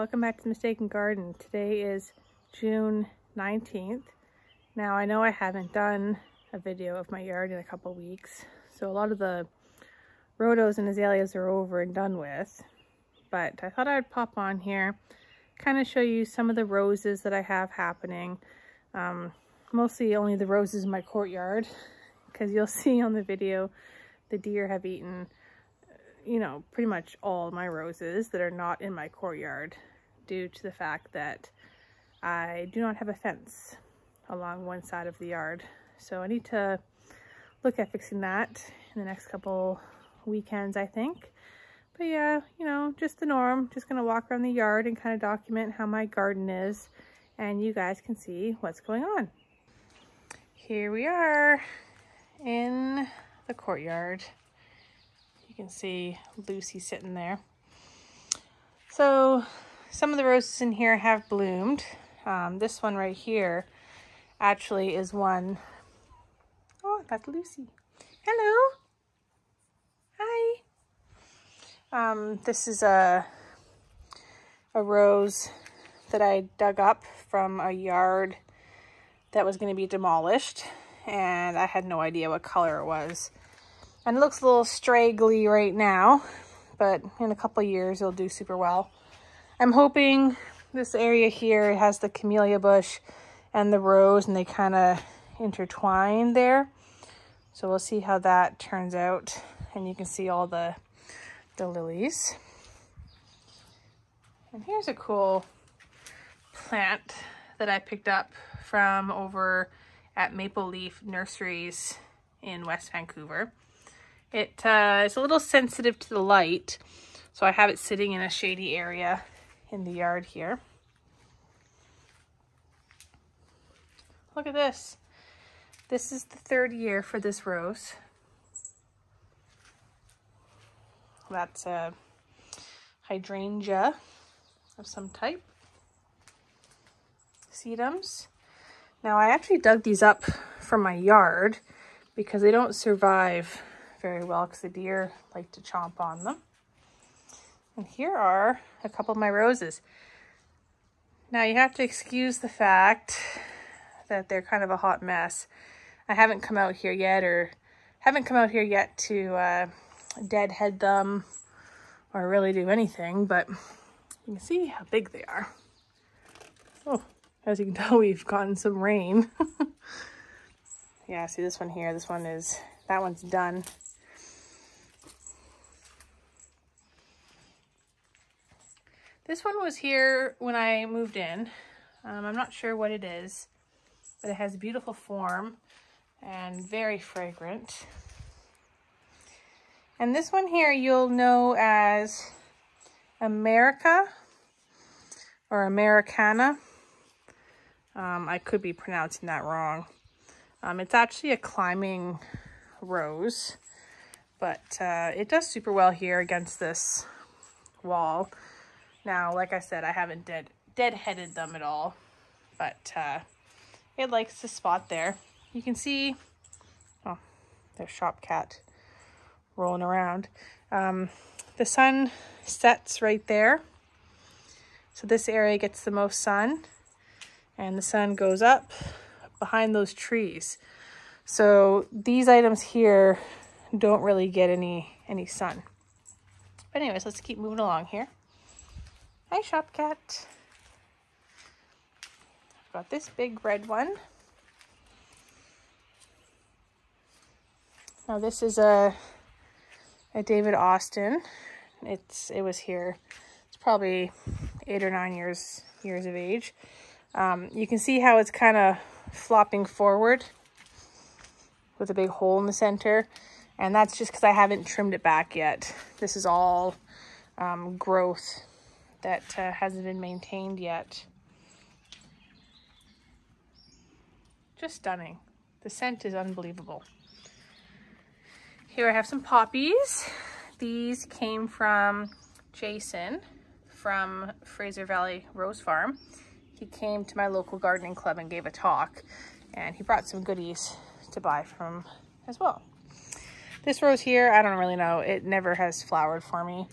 welcome back to the Mistaken Garden. Today is June 19th. Now I know I haven't done a video of my yard in a couple weeks, so a lot of the rhodos and azaleas are over and done with, but I thought I'd pop on here, kind of show you some of the roses that I have happening. Mostly only the roses in my courtyard, because you'll see on the video the deer have eaten pretty much all my roses that are not in my courtyard due to the fact that I do not have a fence along one side of the yard. So I need to look at fixing that in the next couple weekends, I think. But yeah, just the norm. Just gonna walk around the yard and kind of document how my garden is, and you guys can see what's going on. Here we are in the courtyard. You can see Lucy sitting there. So some of the roses in here have bloomed. This one right here actually is one. Oh, that's Lucy. Hello. Hi. This is a rose that I dug up from a yard that was going to be demolished, and I had no idea what color it was. And it looks a little straggly right now, but in a couple of years it'll do super well. I'm hoping this area here has the camellia bush and the rose, and they kind of intertwine there. So we'll see how that turns out. And you can see all the lilies. And here's a cool plant that I picked up from over at Maple Leaf Nurseries in West Vancouver. It's a little sensitive to the light, so I have it sitting in a shady area in the yard here. Look at this. This is the third year for this rose. That's a hydrangea of some type. Sedums. Now I actually dug these up from my yard because they don't survive very well because the deer like to chomp on them. And here are a couple of my roses. Now you have to excuse the fact that they're kind of a hot mess. I haven't come out here yet to deadhead them or really do anything, but you can see how big they are. Oh, as you can tell, we've gotten some rain. Yeah, see this one here, that one's done. This one was here when I moved in. I'm not sure what it is, but it has beautiful form and very fragrant. And this one here you'll know as America or Americana. I could be pronouncing that wrong. It's actually a climbing rose, but it does super well here against this wall. Now, like I said, I haven't deadheaded them at all, but it likes the spot there. You can see, oh, there's shop cat rolling around. The sun sets right there, so this area gets the most sun, and the sun goes up behind those trees. So these items here don't really get any sun. But anyways, let's keep moving along here. Hi, shop cat. I've got this big red one. Now this is a David Austin. It was here. It's probably 8 or 9 years of age. You can see how it's kind of flopping forward with a big hole in the center, and that's just because I haven't trimmed it back yet. This is all growth that hasn't been maintained yet. Just stunning. The scent is unbelievable. Here I have some poppies. These came from Jason from Fraser Valley Rose Farm. He came to my local gardening club and gave a talk, and he brought some goodies to buy from as well. This rose here, I don't really know. It never has flowered for me.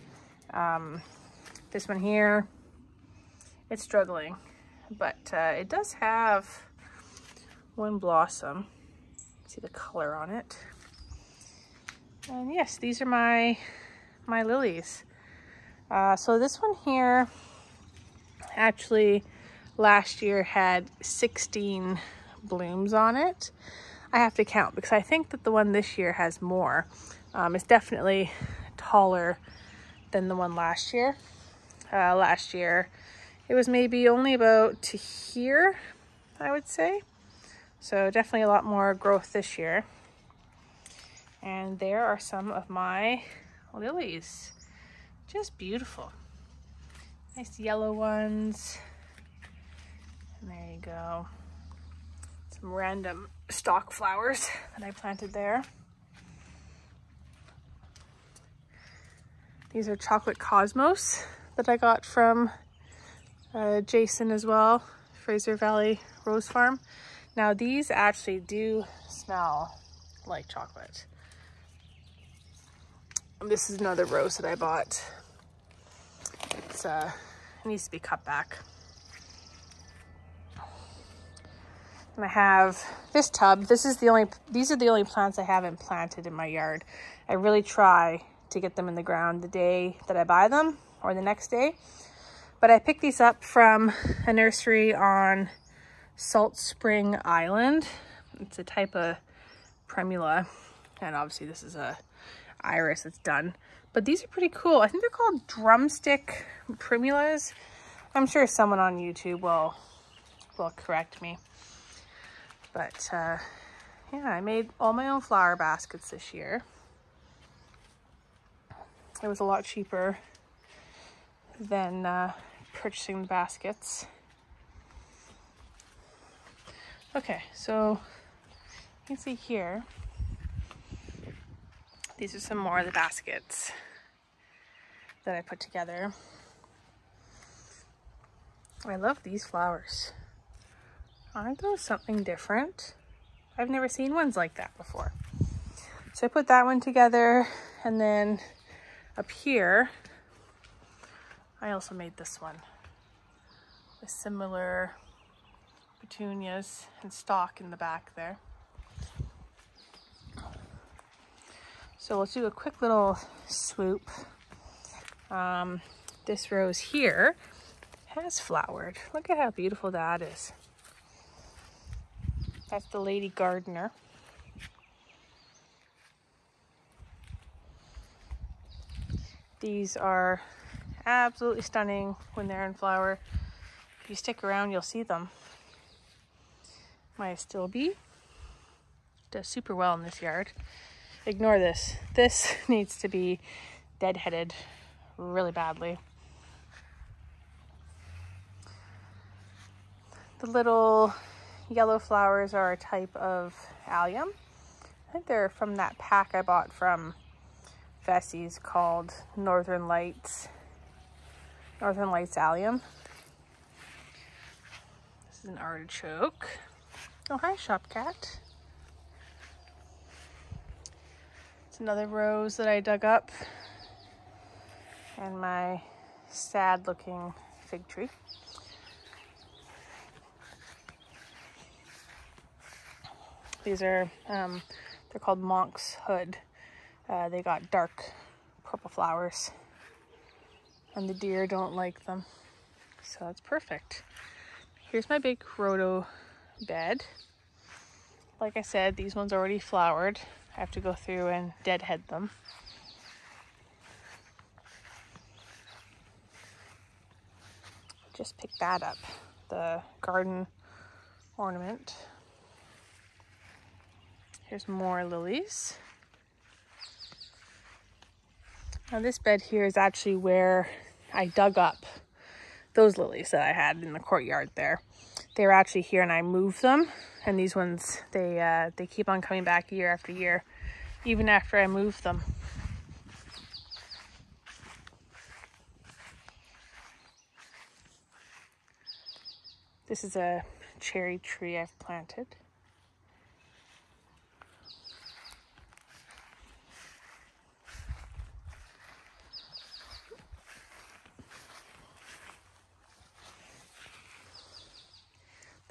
This one here, it's struggling, but it does have one blossom. See the color on it. And yes, these are my lilies. So this one here actually last year had 16 blooms on it. I have to count because I think that the one this year has more. It's definitely taller than the one last year. Last year it was maybe only about to here, I would say. So definitely a lot more growth this year. And there are some of my lilies. Just beautiful. Nice yellow ones. And there you go. Some random stock flowers that I planted there. These are chocolate cosmos that I got from Jason as well, Fraser Valley Rose Farm. Now these actually do smell like chocolate. This is another rose that I bought. It needs to be cut back. And I have this tub. These are the only plants I haven't planted in my yard. I really try to get them in the ground the day that I buy them or the next day. But I picked these up from a nursery on Salt Spring Island. It's a type of primula. And obviously this is a iris that's done. But these are pretty cool. I think they're called drumstick primulas. I'm sure someone on YouTube will correct me. But yeah, I made all my own flower baskets this year. It was a lot cheaper than purchasing the baskets. Okay, so you can see here, these are some more of the baskets that I put together. I love these flowers. Aren't those something different? I've never seen ones like that before. So I put that one together, and then up here, I also made this one with similar petunias and stalk in the back there. So let's do a quick little swoop. This rose here has flowered. Look at how beautiful that is. That's the Lady Gardener. These are absolutely stunning when they're in flower. If you stick around, you'll see them. My Astilbe does super well in this yard. Ignore this. This needs to be deadheaded really badly. The little yellow flowers are a type of allium. I think they're from that pack I bought from Vessie's called Northern Lights allium. This is an artichoke. Oh, hi, Shopcat. It's another rose that I dug up. And my sad looking fig tree. These are, they're called Monk's Hood. They got dark purple flowers. And the deer don't like them. So that's perfect. Here's my big rhodo bed. Like I said, these ones already flowered. I have to go through and deadhead them. Just picked that up. The garden ornament. Here's more lilies. Now this bed here is actually where I dug up those lilies that I had in the courtyard there. They were actually here and I moved them. And these ones, they keep on coming back year after year, even after I moved them. This is a cherry tree I've planted.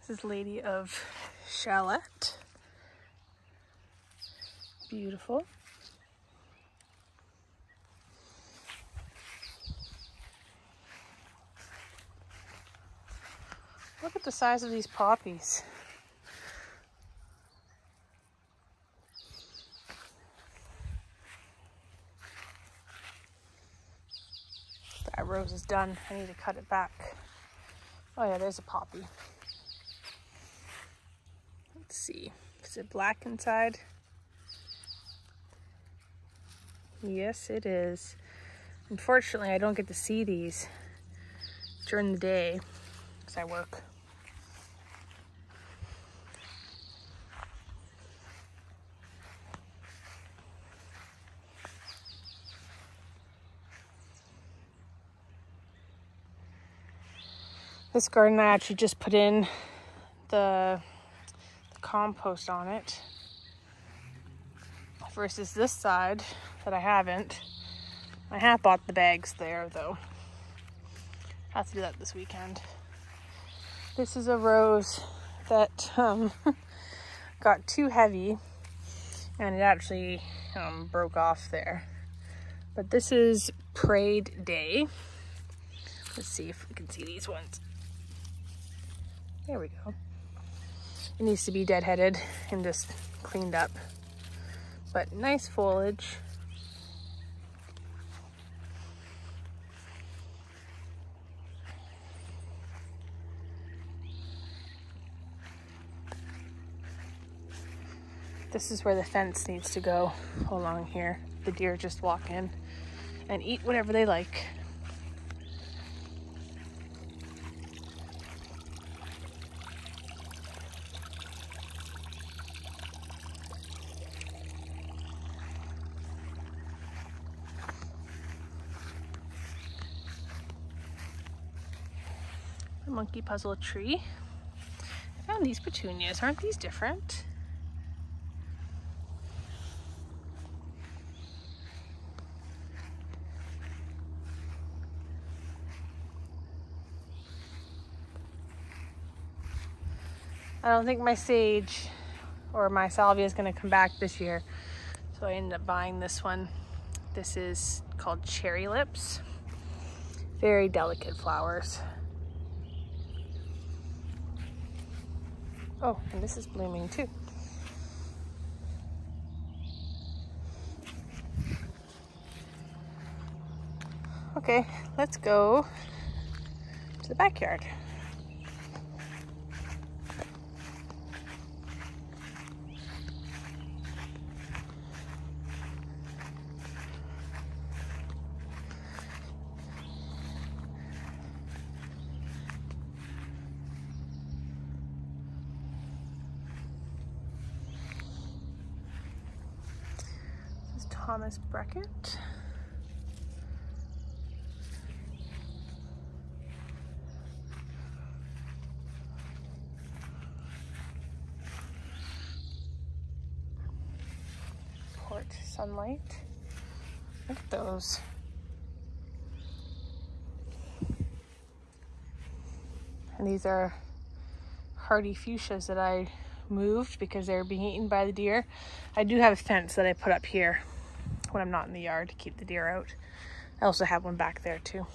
This is Lady of Shalott. Beautiful. Look at the size of these poppies. That rose is done. I need to cut it back. Oh yeah, there's a poppy. Let's see. Is it black inside? Yes, it is. Unfortunately, I don't get to see these during the day because I work. This garden, I actually just put in the compost on it versus this side that I haven't. I have bought the bags there though. Have to do that this weekend. This is a rose that got too heavy and it actually broke off there. But this is Prayed Day. Let's see if we can see these ones. There we go. It needs to be deadheaded and just cleaned up. But nice foliage. This is where the fence needs to go along here. The deer just walk in and eat whatever they like. A monkey puzzle tree. I found these petunias. Aren't these different? I don't think my sage or my salvia is going to come back this year, so I ended up buying this one. This is called Cherry Lips. Very delicate flowers. Oh, and this is blooming too. Okay, let's go to the backyard. This is Thomas Becket. Sunlight. Look at those. And these are hardy fuchsias that I moved because they're being eaten by the deer. I do have a fence that I put up here when I'm not in the yard to keep the deer out. I also have one back there too.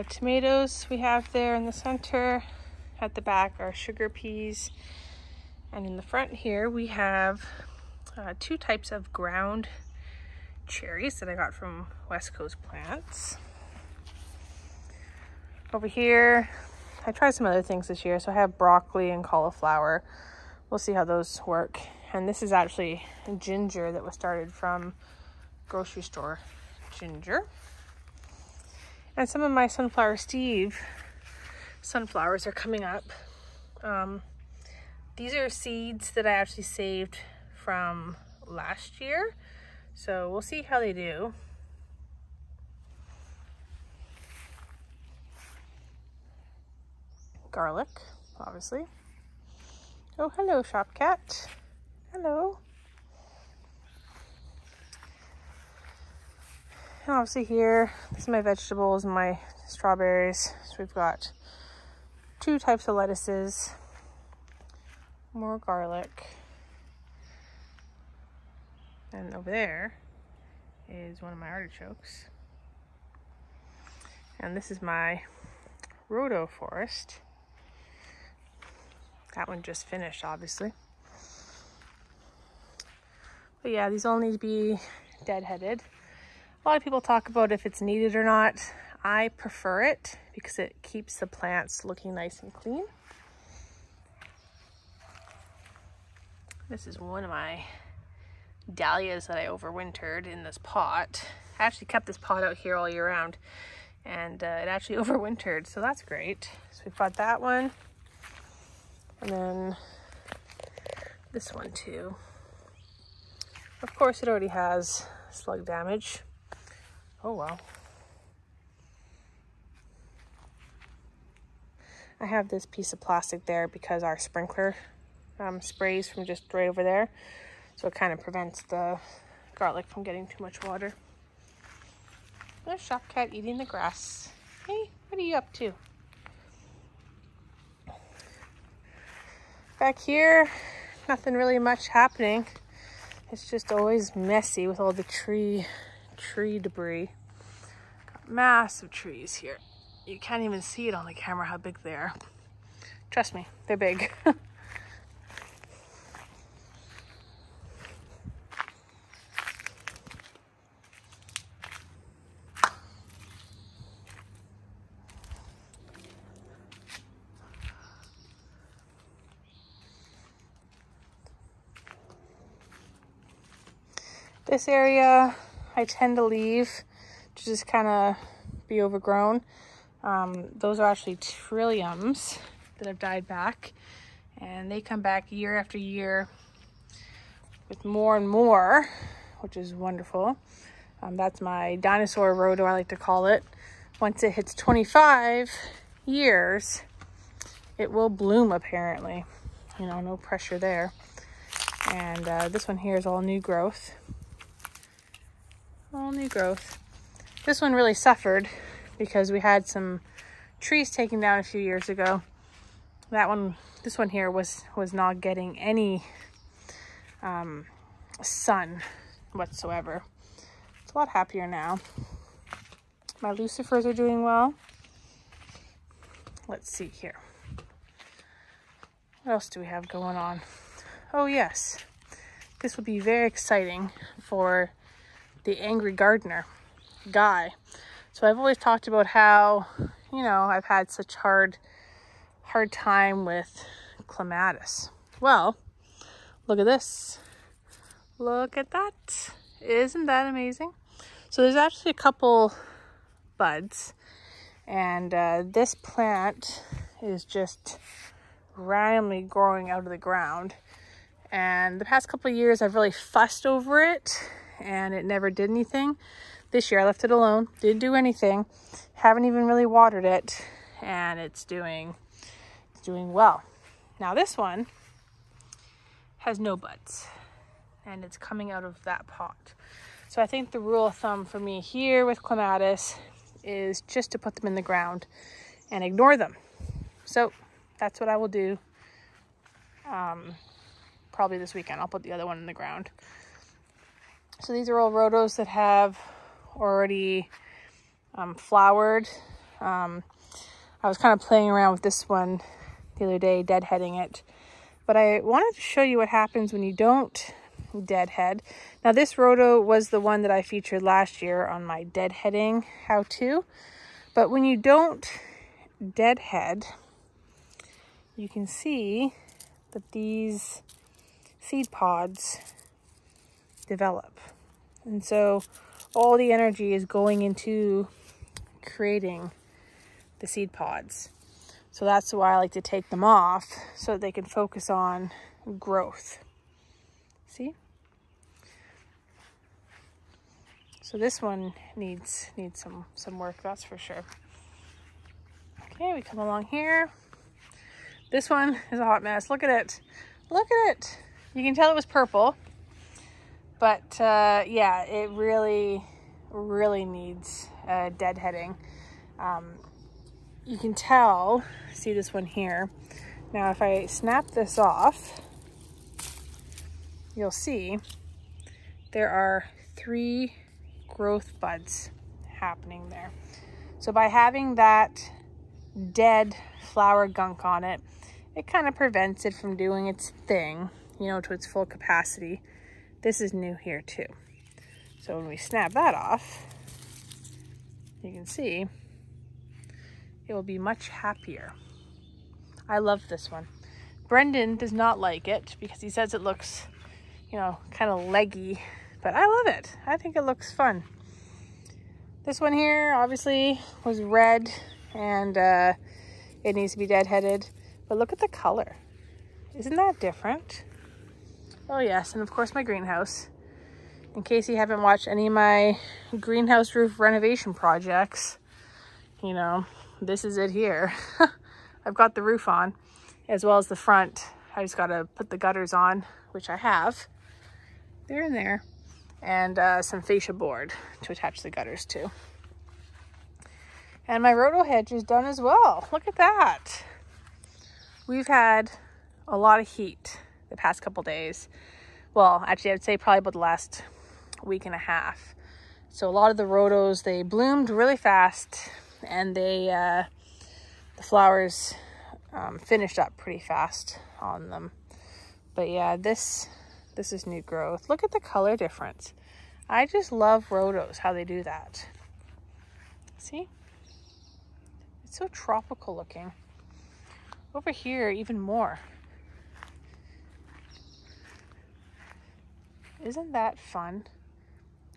Tomatoes we have there in the center. At the back are sugar peas. And in the front here we have two types of ground cherries that I got from West Coast Plants. Over here, I tried some other things this year. So I have broccoli and cauliflower. We'll see how those work. And this is actually ginger that was started from grocery store ginger. And some of my Sunflower Steve sunflowers are coming up. These are seeds that I actually saved from last year. So we'll see how they do. Garlic, obviously. Oh, hello, shop cat. Hello. And obviously here, this is my vegetables and my strawberries. So we've got 2 types of lettuces, more garlic. And over there is one of my artichokes. And this is my rhodo forest. That one just finished, obviously. But yeah, these all need to be deadheaded. A lot of people talk about if it's needed or not. I prefer it because it keeps the plants looking nice and clean. This is one of my dahlias that I overwintered in this pot. I actually kept this pot out here all year round, and it actually overwintered, so that's great. So we've got that one, and then this one too. Of course, it already has slug damage. Oh well. I have this piece of plastic there because our sprinkler sprays from just right over there. So it kind of prevents the garlic from getting too much water. There's Shop Cat eating the grass. Hey, what are you up to? Back here, nothing really much happening. It's just always messy with all the tree debris. Got massive trees here. You can't even see it on the camera how big they are. Trust me, they're big. This area I tend to leave to just kind of be overgrown. Those are actually trilliums that have died back, and they come back year after year with more and more, which is wonderful. That's my dinosaur rhodo, I like to call it. Once it hits 25 years, it will bloom apparently. You know, no pressure there. And this one here is all new growth. All new growth. This one really suffered because we had some trees taken down a few years ago. This one here was not getting any sun whatsoever. It's a lot happier now. My lucifers are doing well. Let's see here. What else do we have going on? Oh yes, this would be very exciting for the angry gardener, Guy. So I've always talked about how, you know, I've had such hard time with clematis. Well, look at this. Look at that. Isn't that amazing? So there's actually a couple buds, and this plant is just randomly growing out of the ground. And the past couple of years I've really fussed over it and it never did anything. This year I left it alone, didn't do anything, haven't even really watered it, and it's doing well. Now this one has no buds, and it's coming out of that pot. So I think the rule of thumb for me here with clematis is just to put them in the ground and ignore them. So that's what I will do. Probably this weekend I'll put the other one in the ground. So these are all rhodos that have already flowered. I was kind of playing around with this one the other day, deadheading it. But I wanted to show you what happens when you don't deadhead. Now this rhodo was the one that I featured last year on my deadheading how-to. But when you don't deadhead, you can see that these seed pods develop. And so all the energy is going into creating the seed pods. So that's why I like to take them off so that they can focus on growth. See? So this one needs some work, that's for sure. Okay, we come along here. This one is a hot mess. Look at it. Look at it. You can tell it was purple, but yeah, it really needs deadheading. You can tell, see this one here. Now if I snap this off, you'll see there are 3 growth buds happening there. So by having that dead flower gunk on it, it kind of prevents it from doing its thing, you know, to its full capacity. This is new here too. So when we snap that off, you can see it will be much happier. I love this one. Brendan does not like it because he says it looks, you know, kind of leggy, but I love it. I think it looks fun. This one here obviously was red and it needs to be deadheaded, but look at the color. Isn't that different? Oh yes, and of course my greenhouse. In case you haven't watched any of my greenhouse roof renovation projects, you know, this is it here. I've got the roof on as well as the front. I just got to put the gutters on, which I have. They're in there. And some fascia board to attach the gutters to. And my rhodo hedge is done as well. Look at that. We've had a lot of heat the past couple days. Well, actually, I would say probably about the last week and a half. So a lot of the rhodos, they bloomed really fast, and they the flowers finished up pretty fast on them. But yeah, this is new growth. Look at the color difference. I just love rhodos, how they do that. See? It's so tropical looking. Over here, even more. Isn't that fun?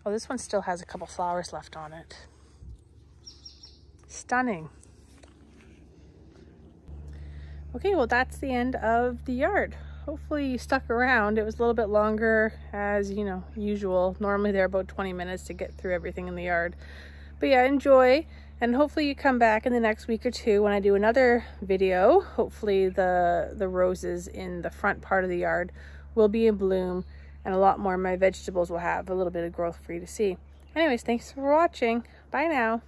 Oh, this one still has a couple flowers left on it. Stunning. Okay, well that's the end of the yard. Hopefully you stuck around. It was a little bit longer as, you know, usual. Normally they're about 20 minutes to get through everything in the yard. But yeah, enjoy. And hopefully you come back in the next week or two when I do another video. Hopefully the roses in the front part of the yard will be in bloom, and a lot more of my vegetables will have a little bit of growth for you to see. Anyways, thanks for watching. Bye now.